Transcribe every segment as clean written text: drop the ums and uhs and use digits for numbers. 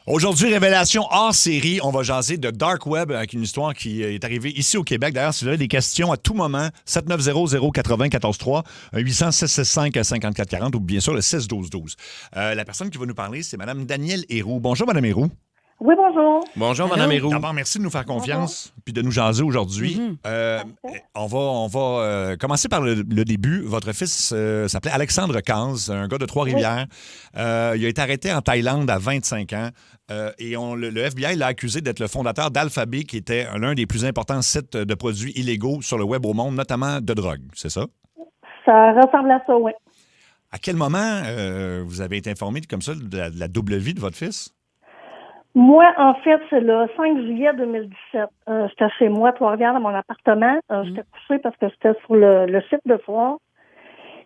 Aujourd'hui, révélation hors série. On va jaser de Dark Web avec une histoire qui est arrivée ici au Québec. D'ailleurs, si vous avez des questions à tout moment, 790-080-143, 800-665-5440 ou bien sûr le 612-12. La personne qui va nous parler, c'est Mme Danielle Héroux. Bonjour, Mme Héroux. Oui, bonjour. Bonjour, Allô? Mme Héroux. D'abord, merci de nous faire confiance puis de nous jaser aujourd'hui. On va commencer par le début. Votre fils s'appelait Alexandre Caz, un gars de Trois-Rivières. Il a été arrêté en Thaïlande à 25 ans et le FBI l'a accusé d'être le fondateur d'Alphabet, qui était l'un des plus importants sites de produits illégaux sur le web au monde, notamment de drogue. C'est ça? Ça ressemble à ça, oui. À quel moment vous avez été informé comme ça de la double vie de votre fils? Moi, en fait, c'est le 5 juillet 2017. J'étais chez moi, à Trois-Rivières, dans mon appartement. J'étais couchée parce que j'étais sur le site de foire.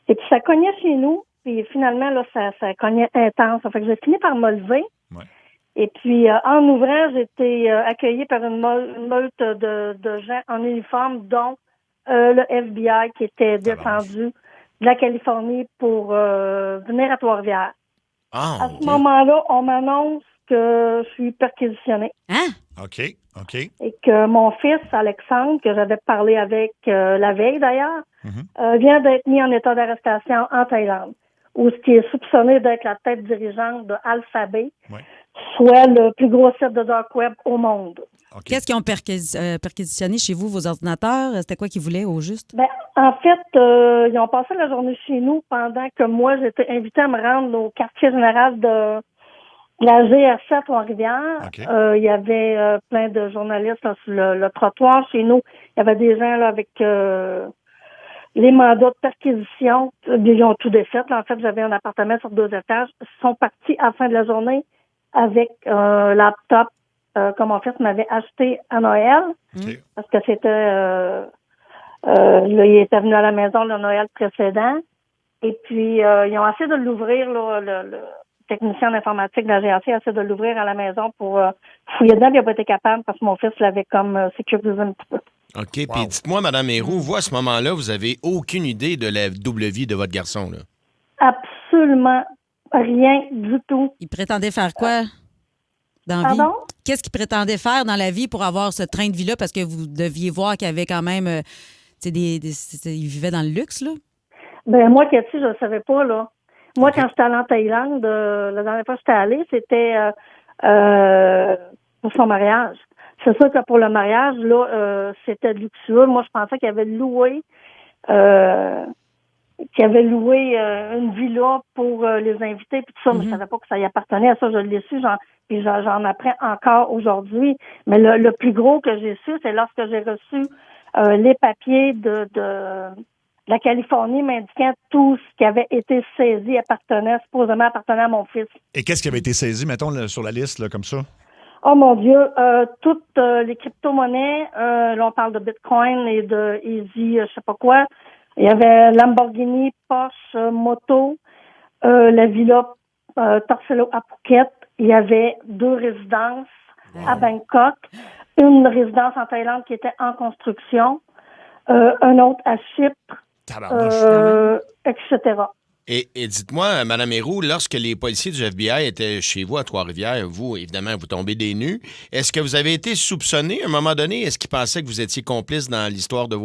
Et puis, ça cognait chez nous. Puis, finalement, là, ça cognait intense. Ça fait que j'ai fini par me lever. Ouais. Et puis, en ouvrant, j'ai été accueillie par une meute de gens en uniforme, dont le FBI qui était descendu de la Californie pour venir à Trois-Rivières. À ce moment-là, on m'annonce que je suis perquisitionnée. Hein? OK. Et que mon fils, Alexandre, que j'avais parlé avec la veille d'ailleurs, vient d'être mis en état d'arrestation en Thaïlande, où ce qui est soupçonné d'être la tête dirigeante de Alphabet, soit le plus gros site de dark web au monde. Okay. Qu'est-ce qu'ils ont perquisitionné chez vous, vos ordinateurs? C'était quoi qu'ils voulaient au juste? Ben, en fait, ils ont passé la journée chez nous pendant que moi, j'étais invitée à me rendre au quartier général de la GRC à Trois-Rivières. Okay. Il y avait plein de journalistes là, sur le trottoir chez nous. Il y avait des gens là avec les mandats de perquisition. Ils ont tout défait. Là, en fait, j'avais un appartement sur 2 étages. Ils sont partis à la fin de la journée avec un laptop que mon fils m'avait acheté à Noël. Okay. Parce que c'était... là, il était venu à la maison le Noël précédent. Et puis, ils ont essayé de l'ouvrir, là, le technicien d'informatique de la GRC a essayé de l'ouvrir à la maison pour fouiller dedans, puis il n'a pas été capable parce que mon fils l'avait comme sécurisé un petit peu. OK. Puis dites-moi, Mme Héroux, vous, à ce moment-là, vous avez aucune idée de la double vie de votre garçon, là? Absolument rien du tout. Il prétendait faire quoi dans la vie? Pardon? Qu'est-ce qu'il prétendait faire dans la vie pour avoir ce train de vie-là? Parce que vous deviez voir qu'il y avait quand même... il vivait dans le luxe, là? Ben moi, Cathy, je ne savais pas, là. Moi, quand j'étais allée en Thaïlande, la dernière fois que j'étais allée, c'était pour son mariage. C'est sûr que pour le mariage, là, c'était luxueux. Moi, je pensais qu'il avait loué une villa pour les invités, puis tout ça, mais je savais pas que ça y appartenait à ça. Je l'ai su, j'en apprends encore aujourd'hui. Mais le plus gros que j'ai su, c'est lorsque j'ai reçu les papiers de la Californie m'indiquant tout ce qui avait été saisi supposément appartenait à mon fils. Et qu'est-ce qui avait été saisi, mettons, là, sur la liste, là, comme ça? Oh mon Dieu, toutes les crypto-monnaies, là on parle de Bitcoin et de Easy, je sais pas quoi. Il y avait Lamborghini, Porsche, moto, la villa Torcello à Phuket. Il y avait 2 résidences à Bangkok, une résidence en Thaïlande qui était en construction, un autre à Chypre, etc. Et dites-moi, Mme Héroux, lorsque les policiers du FBI étaient chez vous à Trois-Rivières, vous, évidemment, vous tombez des nues. Est-ce que vous avez été soupçonné à un moment donné? Est-ce qu'ils pensaient que vous étiez complice dans l'histoire de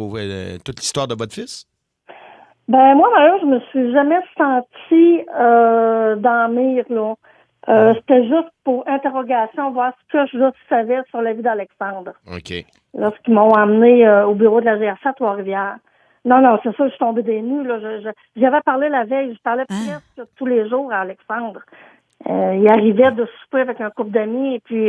toute l'histoire de votre fils? Ben moi, d'ailleurs, je me suis jamais sentie dans le mire, là. C'était juste pour interrogation, voir ce que je savais sur la vie d'Alexandre. OK. Lorsqu'ils m'ont emmené au bureau de la GRC à Trois-Rivières. Non, c'est ça, je suis tombée des nues. Là. J'avais parlé la veille, je parlais presque tous les jours à Alexandre. Il arrivait de souper avec un couple d'amis et puis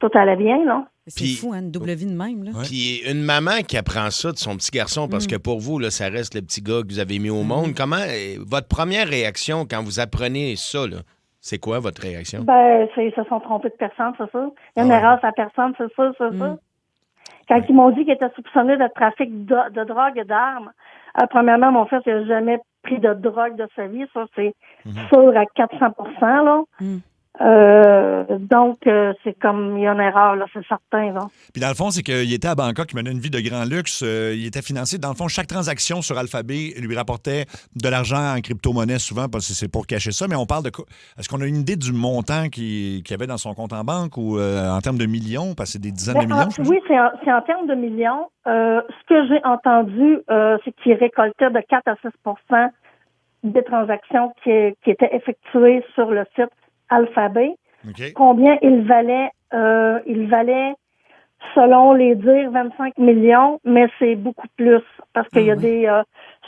tout allait bien, là. C'est fou, hein, une double vie de même, là. Puis une maman qui apprend ça de son petit garçon, parce que pour vous, là, ça reste le petit gars que vous avez mis au monde. Comment, votre première réaction quand vous apprenez ça, là, c'est quoi votre réaction? Ben, ils se sont trompés de personne, c'est ça. Il y a une erreur à personne, c'est ça. Quand ils m'ont dit qu'il était soupçonné de trafic de drogue et d'armes, premièrement, mon fils n'a jamais pris de drogue de sa vie. Ça, c'est sûr à 400 %, là. Donc, c'est comme il y a une erreur, là, c'est certain. Là. Puis dans le fond, c'est qu'il était à Bangkok, il menait une vie de grand luxe. Il était financé. Dans le fond, chaque transaction sur Alphabet lui rapportait de l'argent en crypto-monnaie souvent, parce que c'est pour cacher ça. Mais on parle de quoi? Est-ce qu'on a une idée du montant qu'il avait dans son compte en banque ou en termes de millions? Parce que c'est des dizaines de millions, je Oui, c'est en termes de millions. Ce que j'ai entendu, c'est qu'il récoltait de 4 à 6 des transactions qui étaient effectuées sur le site Alphabet. OK. Combien il valait? Il valait, selon les dires, 25 millions, mais c'est beaucoup plus parce qu'il y a des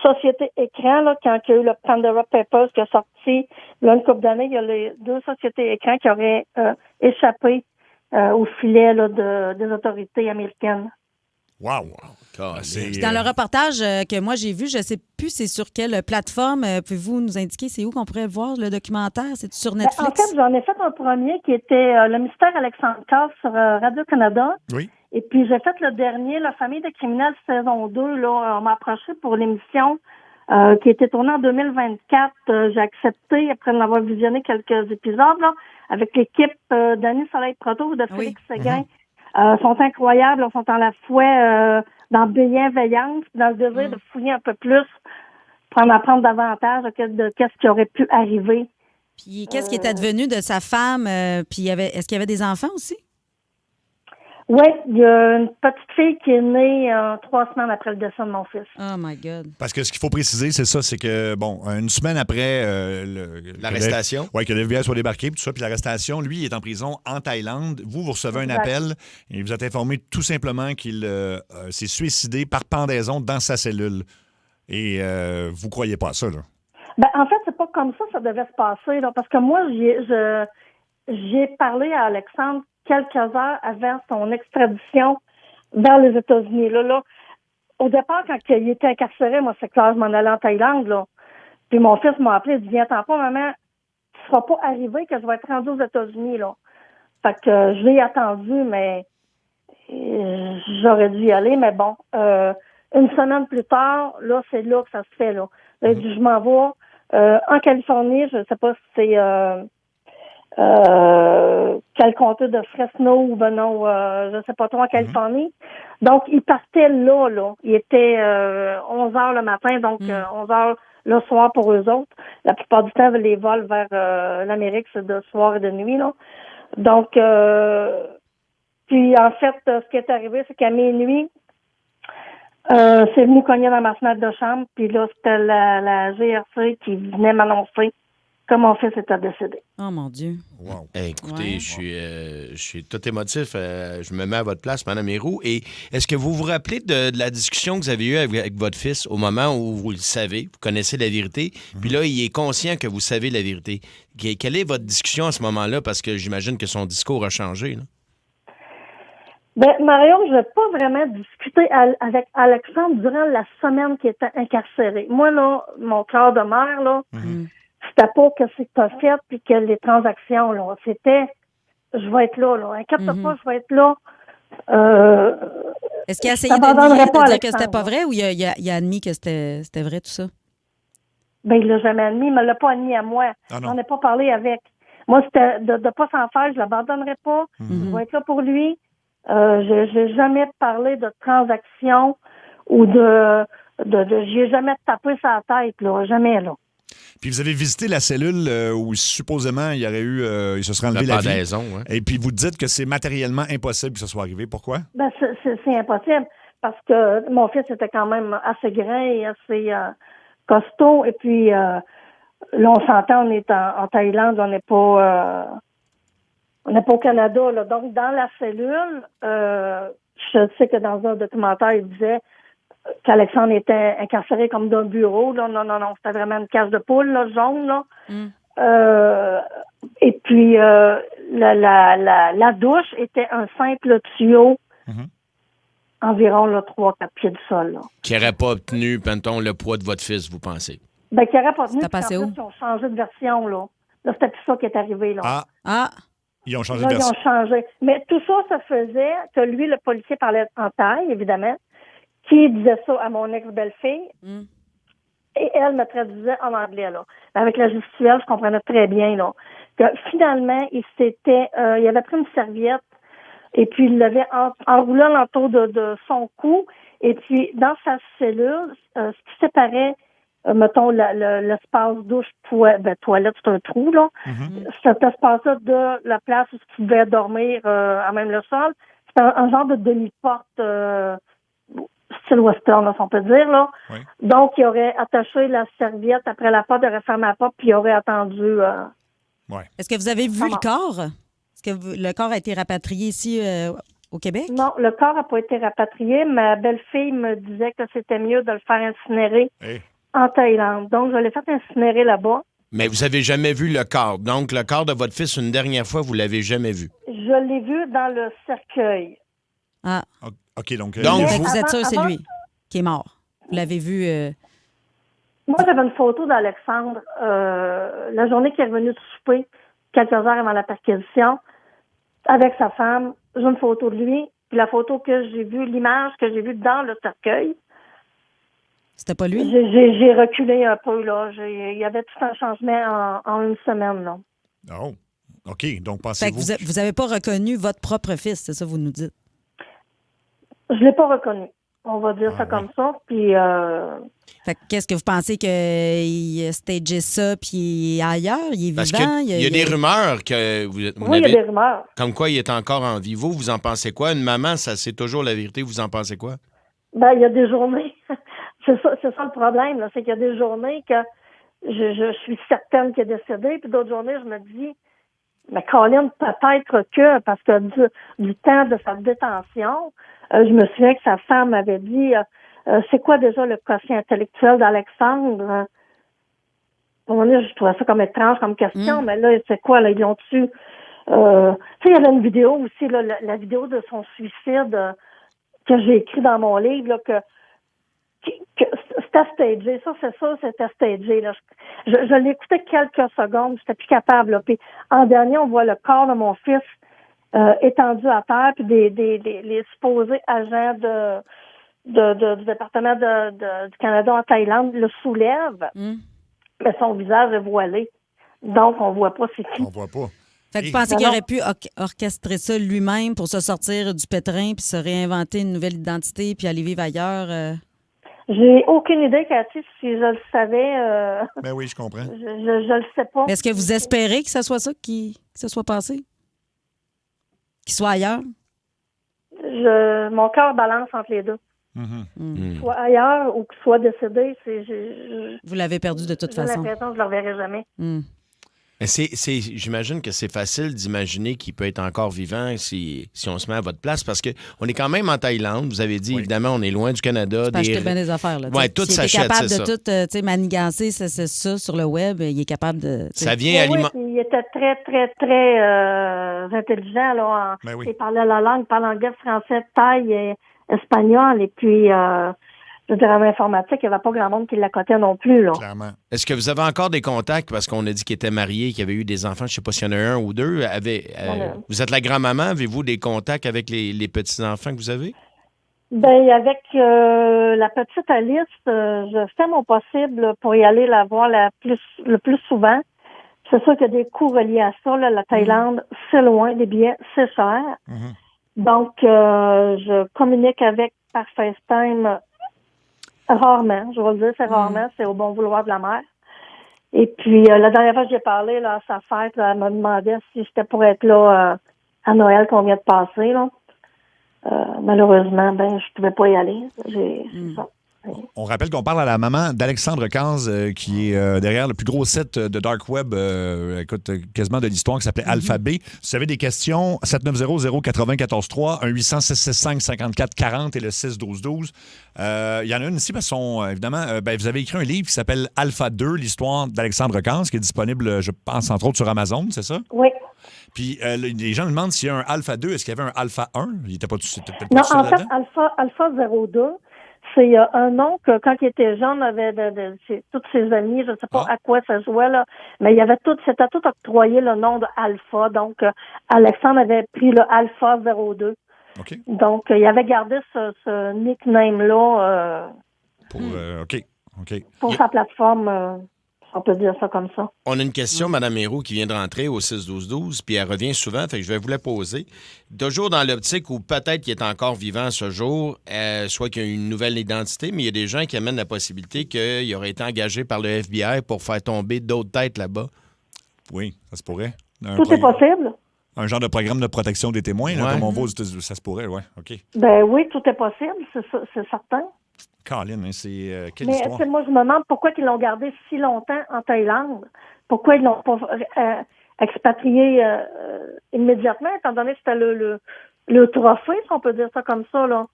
sociétés écrans, là, quand il y a eu le Pandora Papers qui a sorti là, une couple d'années, il y a les 2 sociétés écrans qui auraient échappé au filet là, des autorités américaines. Wow! Puis dans le reportage que moi j'ai vu, je ne sais plus c'est sur quelle plateforme. Pouvez-vous nous indiquer c'est où qu'on pourrait voir le documentaire? C'est sur Netflix? En fait, j'en ai fait un premier qui était Le mystère Alexandre Casse sur Radio-Canada. Oui. Et puis j'ai fait le dernier, La famille des criminels saison 2. Là, on m'a approché pour l'émission qui a été tournée en 2024. J'ai accepté, après en avoir visionné quelques épisodes, là, avec l'équipe d'Annie Soleil-Proto de Félix Séguin. Sont incroyables, sont à la fois dans bienveillance, dans le désir de fouiller un peu plus, pour en apprendre davantage de qu'est-ce qui aurait pu arriver. Puis qu'est-ce qui est advenu de sa femme? Puis est-ce qu'il y avait des enfants aussi? Oui, il y a une petite fille qui est née 3 semaines après le décès de mon fils. Oh my God. Parce que ce qu'il faut préciser, c'est ça, c'est que, bon, une semaine après l'arrestation. Oui, que le FBI soit débarqué, puis tout ça, puis l'arrestation, lui, il est en prison en Thaïlande. Vous recevez un appel et vous êtes informé tout simplement qu'il s'est suicidé par pendaison dans sa cellule. Et vous croyez pas à ça, là? Ben, en fait, c'est pas comme ça devait se passer, là, parce que moi, j'ai parlé à Alexandre quelques heures avant son extradition vers les États-Unis. Là, au départ, quand il était incarcéré, moi, c'est clair, je m'en allais en Thaïlande, là. Puis mon fils m'a appelé, il dit, viens-t'en pas, maman, tu seras pas arrivé que je vais être rendu aux États-Unis, là. Fait que je l'ai attendu, mais j'aurais dû y aller, mais bon, une semaine plus tard, là, c'est là que ça se fait, là. Là, il dit, je m'en vais en Californie, je sais pas si c'est quel comté de Fresno ou je sais pas trop, en Californie. Donc, il partait là. Il était 11 heures le matin, donc 11 heures le soir pour eux autres. La plupart du temps, les vols vers l'Amérique, c'est de soir et de nuit, là. Donc, puis en fait, ce qui est arrivé, c'est qu'à minuit, c'est venu cogner dans ma fenêtre de chambre, puis là, c'était la GRC qui venait m'annoncer que mon fils était décédé. Oh mon Dieu. Wow. Écoutez, je suis tout émotif. Je me mets à votre place, Mme Héroux. Et est-ce que vous vous rappelez de la discussion que vous avez eue avec votre fils au moment où vous le savez, vous connaissez la vérité, puis là, il est conscient que vous savez la vérité. Quelle est votre discussion à ce moment-là? Parce que j'imagine que son discours a changé, là. Ben, Marion, je n'ai pas vraiment discuté avec Alexandre durant la semaine qu'il était incarcéré. Moi, là, mon cœur de mère, là, c'était pas que c'est pas fait puis que les transactions, là, c'était je vais être là. Inquiète-toi pas, je vais être là. Est-ce qu'il a essayé de nier, de dire que c'était pas vrai ou il a admis que c'était vrai tout ça? Ben, il l'a jamais admis, il me l'a pas admis à moi. On n'a pas parlé avec. Moi, c'était de pas s'en faire, je l'abandonnerai pas. Je vais être là pour lui. J'ai jamais parlé de transactions ou j'ai jamais tapé sa tête, là. Jamais, là. Puis vous avez visité la cellule où supposément il y aurait eu, il se serait enlevé la vie. Ouais. Et puis vous dites que c'est matériellement impossible que ça soit arrivé. Pourquoi? Ben, c'est impossible parce que mon fils était quand même assez grand et assez costaud. Et puis là, on s'entend, on est en Thaïlande, on n'est pas au Canada, là. Donc, dans la cellule, je sais que dans un documentaire, il disait qu'Alexandre était incarcéré comme d'un bureau. Là. Non, c'était vraiment une cage de poule, là, jaune. Là. Et puis, la douche était un simple tuyau, environ 3-4 pieds du sol. Là. Qui n'aurait pas obtenu, mettons, le poids de votre fils, vous pensez? Ben, qui n'aurait pas obtenu, C'était passé où? Ils ont changé de version. Là, c'était plus ça qui est arrivé. Là. Ah! Ils ont changé Là, de version. ils ont changé. Mais tout ça, ça faisait que lui, le policier, parlait en taille, évidemment, qui disait ça à mon ex-belle-fille. Et elle me traduisait en anglais, là. Avec la gestuelle, je comprenais très bien, là. Que finalement, il avait pris une serviette et puis il l'avait enroulé l'entour de son cou. Et puis, dans sa cellule, ce qui séparait, mettons, l'espace douche, toilette, c'est un trou, là. Cet espace-là de la place où il pouvait dormir à même le sol, c'était un genre de demi-porte style western, là, si on peut dire, là. Oui. Donc, il aurait attaché la serviette après la porte, il aurait fermé la porte, puis il aurait attendu. Ouais. Est-ce que vous avez vu le corps? Est-ce que le corps a été rapatrié ici au Québec? Non, le corps n'a pas été rapatrié. Ma belle-fille me disait que c'était mieux de le faire incinérer en Thaïlande. Donc, je l'ai fait incinérer là-bas. Mais vous avez jamais vu le corps. Donc, le corps de votre fils, une dernière fois, vous l'avez jamais vu. Je l'ai vu dans le cercueil. Ah. OK, donc... Fait que vous êtes sûr que c'est lui qui est mort. Vous l'avez vu... Moi, j'avais une photo d'Alexandre la journée qu'il est revenu de souper, quelques heures avant la perquisition, avec sa femme. J'ai une photo de lui. Puis la photo que j'ai vue, l'image que j'ai vue dans le cercueil. C'était pas lui? J'ai reculé un peu, là. Il y avait tout un changement en une semaine, là. Oh, OK. Donc, Fait que pensez-vous... vous n'avez pas reconnu votre propre fils, c'est ça que vous nous dites? Je l'ai pas reconnu. On va dire ça comme ça. Puis... Fait que qu'est-ce que vous pensez qu'il a stagé ça puis il est ailleurs? Il est Parce vivant? qu'il y a des rumeurs que vous oui, il y a des rumeurs. Comme quoi il est encore en vie. Vous en pensez quoi? Une maman, ça c'est toujours la vérité. Vous en pensez quoi? Ben, il y a des journées. c'est ça le problème, là. C'est qu'il y a des journées que je suis certaine qu'il est décédé, puis d'autres journées, je me dis, mais Colin, peut-être que, parce que du temps de sa détention, je me souviens que sa femme avait dit, c'est quoi déjà le quotient intellectuel d'Alexandre? À un moment donné, je trouvais ça comme étrange comme question, mais là, c'est quoi, là, ils l'ont tué? Tu sais, il y avait une vidéo aussi, là, la vidéo de son suicide que j'ai écrit dans mon livre, là, que c'était stagé. C'était stagé, là. Je l'écoutais quelques secondes, j'étais plus capable, là. Puis, en dernier, on voit le corps de mon fils étendu à terre, puis les supposés agents du département du Canada en Thaïlande le soulèvent, mais son visage est voilé. Donc, on voit pas c'est qui. On voit pas. Fait que vous pensez qu'il aurait pu orchestrer ça lui-même pour se sortir du pétrin puis se réinventer une nouvelle identité puis aller vivre ailleurs? J'ai aucune idée, Cathy, si je le savais. Ben oui, je comprends. Je le sais pas. Mais est-ce que vous espérez que ça soit ça qui se soit passé? Qu'il soit ailleurs? Mon cœur balance entre les deux. Soit ailleurs ou qu'il soit décédé, vous l'avez perdu de toute façon. J'ai l'impression que je ne le reverrai jamais. J'imagine que c'est facile d'imaginer qu'il peut être encore vivant si on se met à votre place, parce qu'on est quand même en Thaïlande. Vous avez dit, évidemment, on est loin du Canada. Il peut acheter bien des affaires. Oui, tout s'achète, c'est ça. Il est capable de tout manigancer c'est ça sur le web. Il est capable de... Ça vient alimenter... Il était très, très, très intelligent. Là, il parlait la langue, il parle anglais, français, thaï et espagnol. Et puis... je dirais, en informatique, il n'y avait pas grand monde qui l'accotait non plus. Là. Clairement. Est-ce que vous avez encore des contacts, parce qu'on a dit qu'il était marié, qu'il avait eu des enfants, je ne sais pas s'il y en a un ou deux. Vous êtes la grand-maman, avez-vous des contacts avec les petits-enfants que vous avez? Ben avec la petite Alice, je fais mon possible pour y aller la voir le plus souvent. C'est sûr qu'il y a des coûts reliés à ça. Là. La Thaïlande, c'est loin, les billets, c'est cher. Donc, je communique avec par FaceTime rarement, je vais le dire, c'est rarement, c'est au bon vouloir de la mère. Et puis, la dernière fois que j'ai parlé là, à sa fête, là, elle me demandait si j'étais pour être là à Noël qu'on vient de passer. Là. Malheureusement, je ne pouvais pas y aller. C'est ça. On rappelle qu'on parle à la maman d'Alexandre Caz, qui est derrière le plus gros site de Dark Web, écoute, quasiment de l'histoire, qui s'appelait Alphabet. Si vous avez des questions, 790-094-3, 1-800-665-5440 et le 612-12. Il y en a une ici, parce que évidemment, vous avez écrit un livre qui s'appelle Alpha 2, l'histoire d'Alexandre Caz, qui est disponible, je pense, entre autres sur Amazon, c'est ça? Oui. Puis les gens me demandent s'il y a un Alpha 2, est-ce qu'il y avait un Alpha 1? Il n'était pas tout peut-être Non, pas en fait, Alpha 02, c'est un nom que, quand il était jeune, avait tous ses amis, je ne sais pas à quoi ça jouait, là, mais c'était tout octroyé le nom de Alpha. Donc, Alexandre avait pris le Alpha 02. Donc, il avait gardé ce nickname-là. OK. OK. pour sa plateforme, si on peut dire ça comme ça. On a une question, Mme Héroux, qui vient de rentrer au 6-12-12, puis elle revient souvent, fait que je vais vous la poser. Toujours dans l'optique où peut-être qu'il est encore vivant ce jour, soit qu'il y a une nouvelle identité, mais il y a des gens qui amènent la possibilité qu'il aurait été engagé par le FBI pour faire tomber d'autres têtes là-bas. Oui, ça se pourrait. Tout est possible. Un genre de programme de protection des témoins, là, Ouais. comme on voit aux États-Unis. Ça se pourrait, oui. OK. Ben oui, tout est possible, c'est certain. Colin, hein, c'est quelle Mais histoire? moi, je me demande pourquoi ils l'ont gardé si longtemps en Thaïlande. Pourquoi ils l'ont pas expatrié immédiatement, étant donné que c'était le trophée, si on peut dire ça comme ça, là.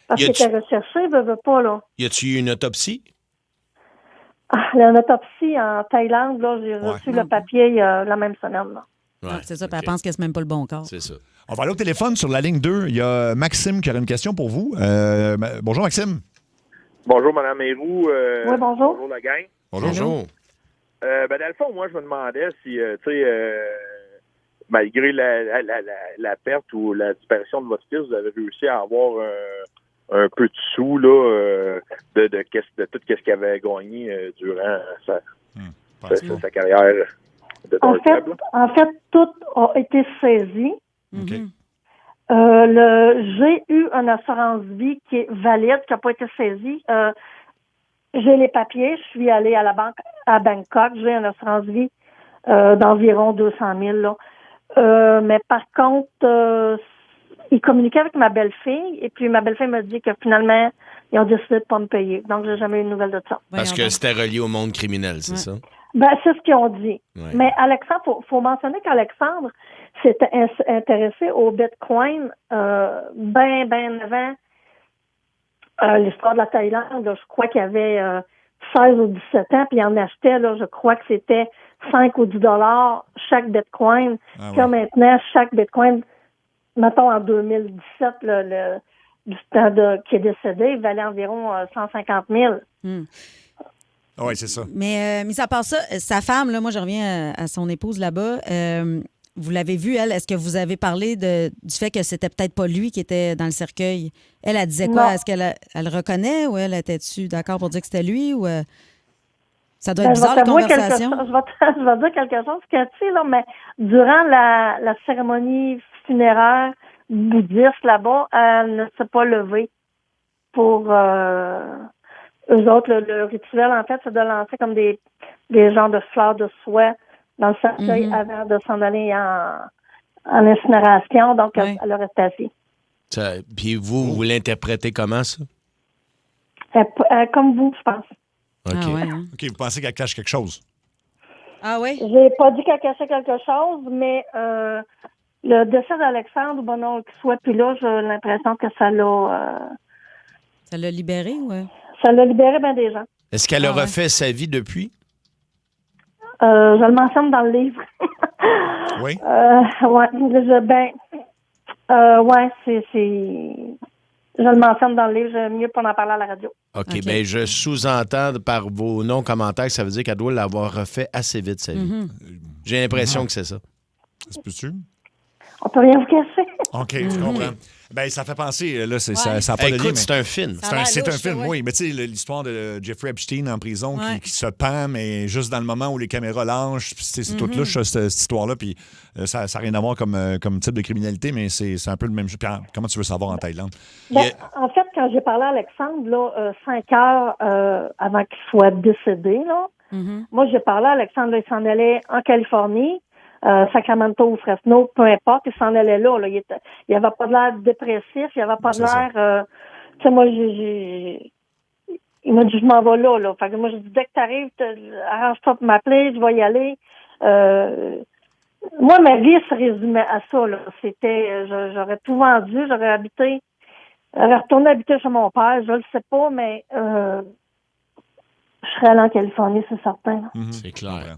Parce qu'il était recherché, veut pas, là. Y a-tu eu une autopsie? Ah, l'autopsie en Thaïlande, là, j'ai reçu le papier la même semaine, là. Ouais, C'est ça, puis OK. elle pense que c'est même pas le bon corps. C'est ça. On va aller au téléphone sur la ligne 2. Il y a Maxime qui a une question pour vous. Bonjour, Maxime. Bonjour, Mme Héroux. Oui, bonjour. Bonjour, la gang. Bonjour. Dans le fond, moi, je me demandais si, malgré la perte ou la disparition de votre fils, vous avez réussi à avoir un peu de sous là, de tout ce qu'il avait gagné durant sa carrière de En Dark Web. en fait, tout a été saisi. OK. J'ai eu une assurance vie qui est valide, qui n'a pas été saisie. J'ai les papiers, je suis allée à la banque à Bangkok, j'ai une assurance vie d'environ 200 000. Là. Mais par contre, ils communiquaient avec ma belle-fille et puis ma belle-fille m'a dit que finalement, ils ont décidé de ne pas me payer. Donc, j'ai jamais eu de nouvelles de ça. Parce que c'était relié au monde criminel, c'est ça? Ben, c'est ce qu'ils ont dit. Ouais. Mais Alexandre, faut mentionner qu'Alexandre s'était intéressé au Bitcoin bien avant l'histoire de la Thaïlande. Là, je crois qu'il avait 16 ou 17 ans, puis il en achetait, là, je crois que c'était 5 ou 10 $ chaque Bitcoin. Ah, Puis ouais. maintenant, chaque Bitcoin, mettons en 2017, du temps qui est décédé, il valait environ 150 000. Oui, c'est ça. Mais mis à part ça, sa femme, là, moi, je reviens à son épouse là-bas. Vous l'avez vue, elle. Est-ce que vous avez parlé du fait que c'était peut-être pas lui qui était dans le cercueil? Elle disait quoi? Non. Est-ce qu'elle elle reconnaît ou elle était-tu d'accord pour dire que c'était lui? Ou ça doit être Ben, bizarre, la conversation. Je vais dire quelque chose, Cathy, là, mais durant la cérémonie funéraire bouddhiste là-bas, elle ne s'est pas levée pour eux autres. Le rituel, en fait, c'est de lancer comme des genres de fleurs de soie dans le cercueil avant de s'en aller en incinération. Donc, Ouais. elle a resté assise. Puis vous l'interprétez comment, ça? Comme vous, je pense. OK. Ah ouais, hein? OK, vous pensez qu'elle cache quelque chose? Ah oui? J'ai pas dit qu'elle cachait quelque chose, mais le décès d'Alexandre, bon non, qu'il soit plus là, j'ai l'impression que ça Ça l'a libéré ou? l'a libéré bien des gens. Est-ce qu'elle a Ah ouais. refait sa vie depuis? Je le mentionne dans le livre. Oui. Je le mentionne dans le livre, j'aime mieux pas en parler à la radio. OK, OK. bien, je sous-entends par vos non-commentaires que ça veut dire qu'elle doit l'avoir refait assez vite, sa vie. J'ai l'impression que c'est ça. Ça se peut-tu? On peut rien vous cacher. OK, je comprends. Ben, ça fait penser, là, ça n'a pas de lien, Écoute, mais... c'est un film. Ça a l'air C'est un louche, film, ouais. oui. Mais tu sais, l'histoire de Jeffrey Epstein en prison Ouais. qui se pend, mais juste dans le moment où les caméras lâchent. C'est toute louche, cette histoire-là. Puis ça n'a rien à voir comme type de criminalité, mais c'est un peu le même jeu. Puis comment tu veux savoir en Thaïlande? Ben, en fait, quand j'ai parlé à Alexandre, là, 5 heures avant qu'il soit décédé, là, moi, j'ai parlé à Alexandre, là, il s'en allait en Californie, Sacramento ou Fresno, peu importe, il s'en allait là. Il avait pas de l'air dépressif, il avait pas de C'est ça. l'air... tu sais, moi, il m'a dit, je m'en vais là. Fait que moi, j'ai dit, dès que t'arrives, arrange-toi pour m'appeler, je vais y aller. Moi, ma vie se résumait à ça, là. C'était, j'aurais tout vendu, j'aurais retourné habiter chez mon père, je le sais pas, mais je serais allée en Californie, c'est certain. Là. C'est clair.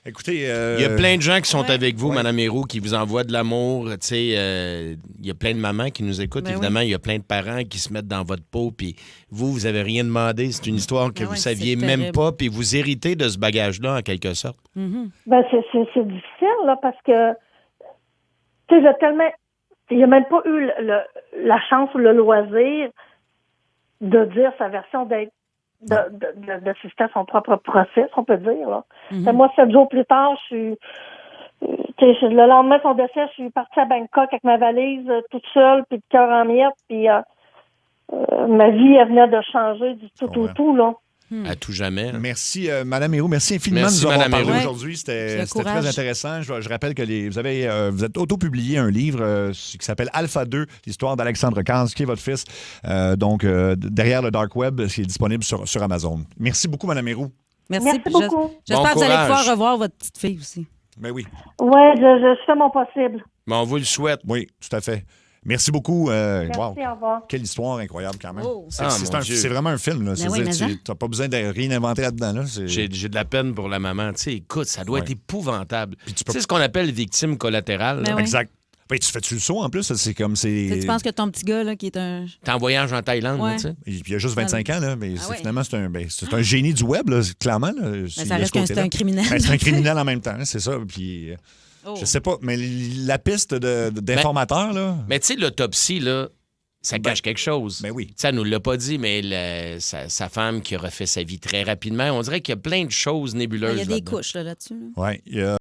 Écoutez... Il y a plein de gens qui sont Ouais. avec vous, Ouais. Mme Héroux, qui vous envoient de l'amour. Tu sais, il y a plein de mamans qui nous écoutent. Ben Évidemment, il y a plein de parents qui se mettent dans votre peau. Puis vous n'avez rien demandé. C'est une histoire que Ben vous ouais, saviez c'est même terrible. pas. Puis vous héritez de ce bagage-là, en quelque sorte. Ben, c'est difficile, là, parce que, tu sais, j'ai tellement, il a même pas eu la chance ou le loisir de dire sa version d'être d'assister à son propre procès, on peut dire. Là. Mhm. Moi, 7 jours plus tard, le lendemain de son décès, je suis partie à Bangkok avec ma valise toute seule, puis le cœur en miettes, puis ma vie, elle venait de changer du tout au tout, là. À tout jamais. Là. Merci, Mme Héroux. Merci infiniment Merci, de nous avoir Mme parlé Héroux. aujourd'hui. C'était Le courage. très intéressant. Je rappelle que vous êtes auto-publié un livre qui s'appelle Alpha 2, l'histoire d'Alexandre Kans, qui est votre fils. Derrière le Dark Web, qui est disponible sur Amazon. Merci beaucoup, Mme Héroux. Merci beaucoup. J'espère Bon que vous allez courage. pouvoir revoir votre petite fille aussi. Ben oui. Ouais, je fais mon possible. Mais on vous le souhaite. Oui, tout à fait. Merci beaucoup. Merci, Wow. au revoir. Quelle histoire incroyable quand même. Oh. mon Dieu. C'est vraiment un film. Là. Ben oui, mais Tu hein. n'as pas besoin de rien inventer là-dedans. Là. J'ai de la peine pour la maman. Tu sais, écoute, ça doit Ouais. être épouvantable. Puis tu Tu peux- sais ce qu'on appelle victime collatérale. Ben là? oui. Exact. Ben, tu fais-tu le saut en plus? C'est comme c'est. Tu penses que ton petit gars, là, qui est un. T'es en voyage en Thaïlande, Ouais. là, tu sais. Il y a juste 25 ans, là, mais ouais. finalement, c'est un génie du web, là, clairement. Là, Ben, ça reste qu'un c'est un criminel. Ben, c'est un criminel en même temps, c'est ça. Puis, Oh. je sais pas, mais la piste d'informateur, là. Mais tu sais, l'autopsie, là, ça cache quelque chose. Ben oui. Tu sais, elle nous l'a pas dit, mais sa femme qui a refait sa vie très rapidement, on dirait qu'il y a plein de choses Il nébuleuses y a des là-dedans. couches là, là-dessus. là. Ouais, il y a